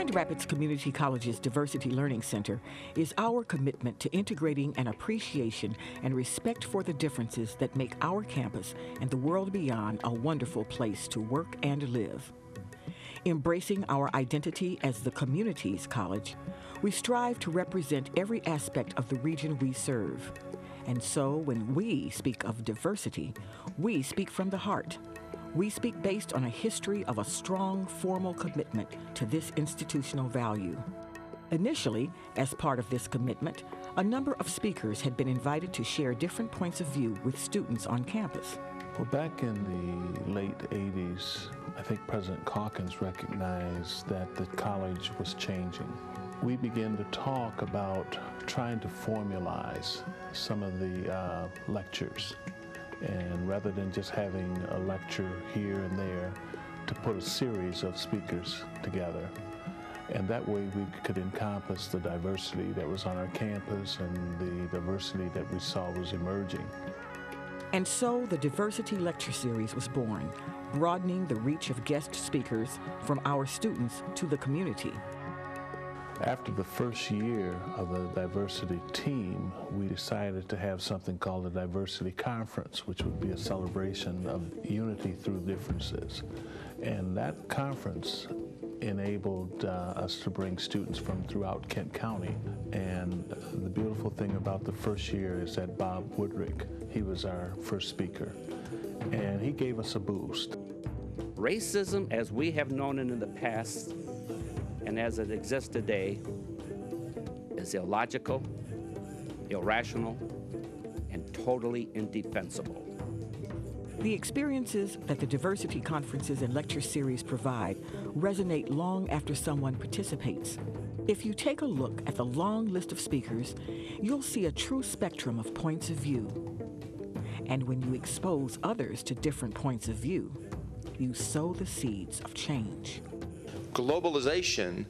Grand Rapids Community College's Diversity Learning Center is our commitment to integrating an appreciation and respect for the differences that make our campus and the world beyond a wonderful place to work and live. Embracing our identity as the community's college, we strive to represent every aspect of the region we serve. And so when we speak of diversity, we speak from the heart. We speak based on a history of a strong, formal commitment to this institutional value. Initially, as part of this commitment, a number of speakers had been invited to share different points of view with students on campus. Well, back in the late 80s, I think President Calkins recognized that the college was changing. We began to talk about trying to formalize some of the lectures, and rather than just having a lecture here and there, to put a series of speakers together. And that way we could encompass the diversity that was on our campus and the diversity that we saw was emerging. And so the Diversity Lecture Series was born, broadening the reach of guest speakers from our students to the community. After the first year of the diversity team, we decided to have something called a diversity conference, which would be a celebration of unity through differences. And that conference enabled us to bring students from throughout Kent County. And the beautiful thing about the first year is that Bob Woodrick, he was our first speaker, and he gave us a boost. Racism as we have known it in the past and as it exists today is illogical, irrational, and totally indefensible. The experiences that the diversity conferences and lecture series provide resonate long after someone participates. If you take a look at the long list of speakers, you'll see a true spectrum of points of view. And when you expose others to different points of view, you sow the seeds of change. Globalization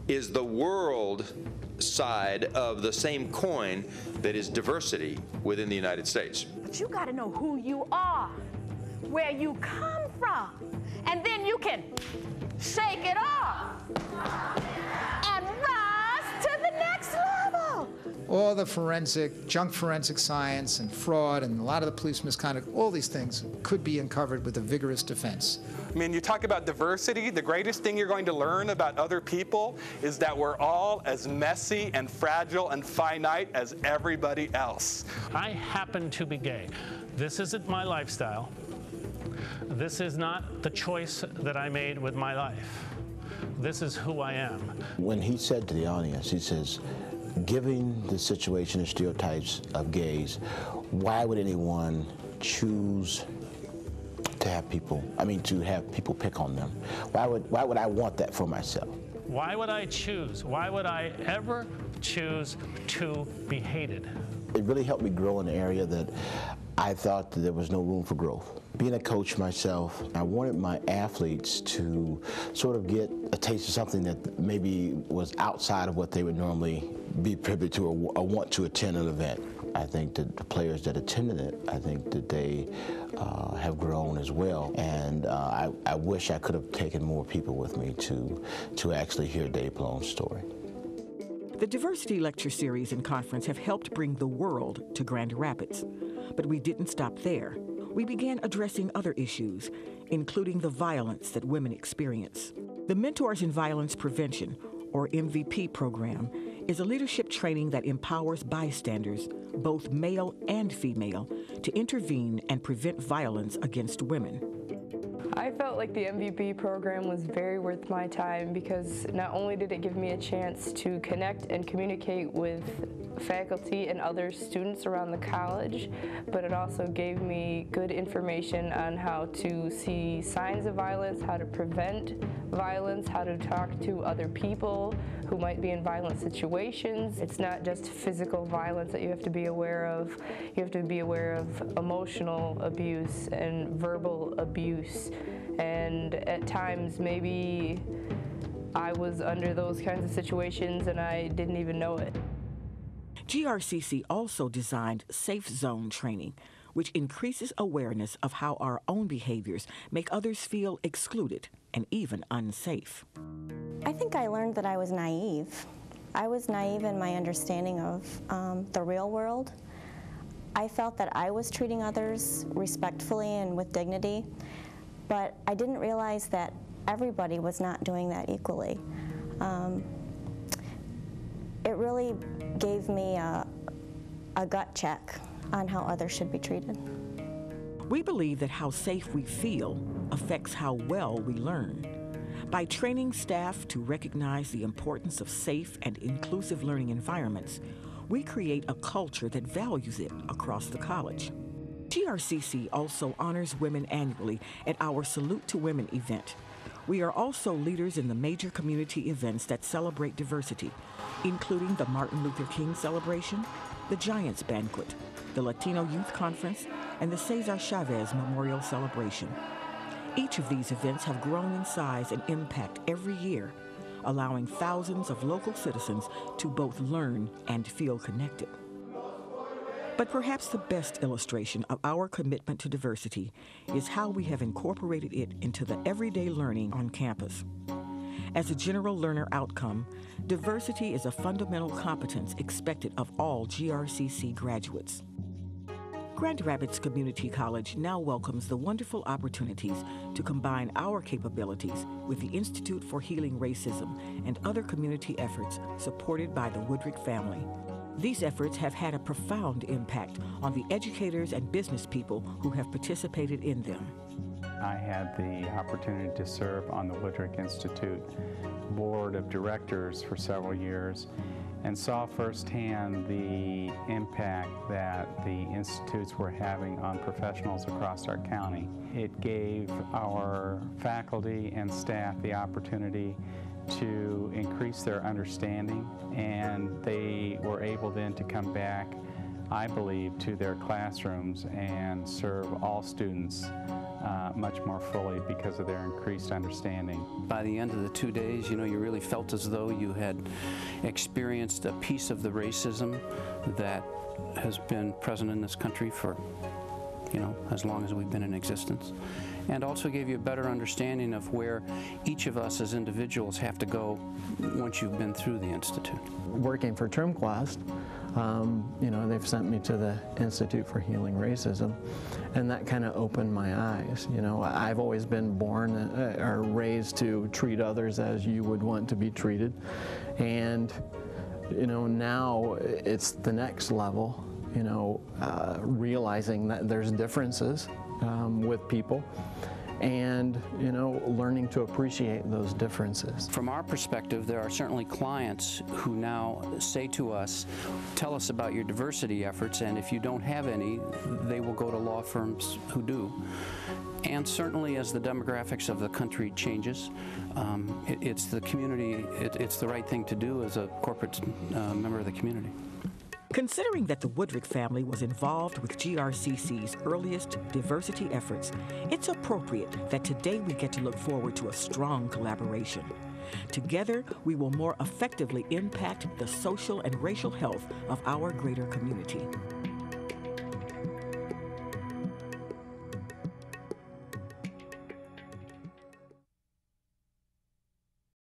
is the world side of the same coin that is diversity within the United States. But you got to know who you are, where you come from, and then you can shake it off and rise to the next level. All the junk forensic science and fraud and a lot of the police misconduct, all these things could be uncovered with a vigorous defense. I mean, you talk about diversity, the greatest thing you're going to learn about other people is that we're all as messy and fragile and finite as everybody else. I happen to be gay. This isn't my lifestyle. This is not the choice that I made with my life. This is who I am. When he said to the audience, he says, given the situation and stereotypes of gays, why would anyone choose to have people pick on them? Why would I want that for myself? Why would I choose? Why would I ever choose to be hated? It really helped me grow in an area that I thought that there was no room for growth. Being a coach myself, I wanted my athletes to sort of get a taste of something that maybe was outside of what they would normally be privy to or want to attend an event. I think that the players that attended it, I think that they have grown as well. And I wish I could have taken more people with me to actually hear Dave Palone's story. The Diversity Lecture Series and Conference have helped bring the world to Grand Rapids. But we didn't stop there. We began addressing other issues, including the violence that women experience. The Mentors in Violence Prevention, or MVP program, is a leadership training that empowers bystanders, both male and female, to intervene and prevent violence against women. I felt like the MVP program was very worth my time because not only did it give me a chance to connect and communicate with faculty and other students around the college, but it also gave me good information on how to see signs of violence, how to prevent violence, how to talk to other people who might be in violent situations. It's not just physical violence that you have to be aware of. You have to be aware of emotional abuse and verbal abuse. And at times, maybe I was under those kinds of situations and I didn't even know it. GRCC also designed SAFEZONE training, which increases awareness of how our own behaviors make others feel excluded. and even unsafe. I think I learned that I was naive. I was naive in my understanding of the real world. I felt that I was treating others respectfully and with dignity, but I didn't realize that everybody was not doing that equally. It really gave me a gut check on how others should be treated. We believe that how safe we feel affects how well we learn. By training staff to recognize the importance of safe and inclusive learning environments, we create a culture that values it across the college. GRCC also honors women annually at our Salute to Women event. We are also leaders in the major community events that celebrate diversity, including the Martin Luther King celebration, the Giants Banquet, the Latino Youth Conference, and the Cesar Chavez Memorial Celebration. Each of these events have grown in size and impact every year, allowing thousands of local citizens to both learn and feel connected. But perhaps the best illustration of our commitment to diversity is how we have incorporated it into the everyday learning on campus. As a general learner outcome, diversity is a fundamental competence expected of all GRCC graduates. Grand Rapids Community College now welcomes the wonderful opportunities to combine our capabilities with the Institute for Healing Racism and other community efforts supported by the Woodrick family. These efforts have had a profound impact on the educators and business people who have participated in them. I had the opportunity to serve on the Woodrick Institute Board of Directors for several years and saw firsthand the impact that the institutes were having on professionals across our county. It gave our faculty and staff the opportunity to increase their understanding, and they were able then to come back, I believe, to their classrooms and serve all students much more fully because of their increased understanding. By the end of the 2 days, you really felt as though you had experienced a piece of the racism that has been present in this country for, as long as we've been in existence. And also gave you a better understanding of where each of us as individuals have to go once you've been through the Institute. Working for TrimQuest, they've sent me to the Institute for Healing Racism, and that kind of opened my eyes. I've always been born or raised to treat others as you would want to be treated, and now it's the next level, realizing that there's differences with people, and learning to appreciate those differences. From our perspective, there are certainly clients who now say to us, tell us about your diversity efforts, and if you don't have any, they will go to law firms who do. And certainly as the demographics of the country changes, it's the community, it's the right thing to do as a corporate member of the community. Considering that the Woodrick family was involved with GRCC's earliest diversity efforts, it's appropriate that today we get to look forward to a strong collaboration. Together, we will more effectively impact the social and racial health of our greater community.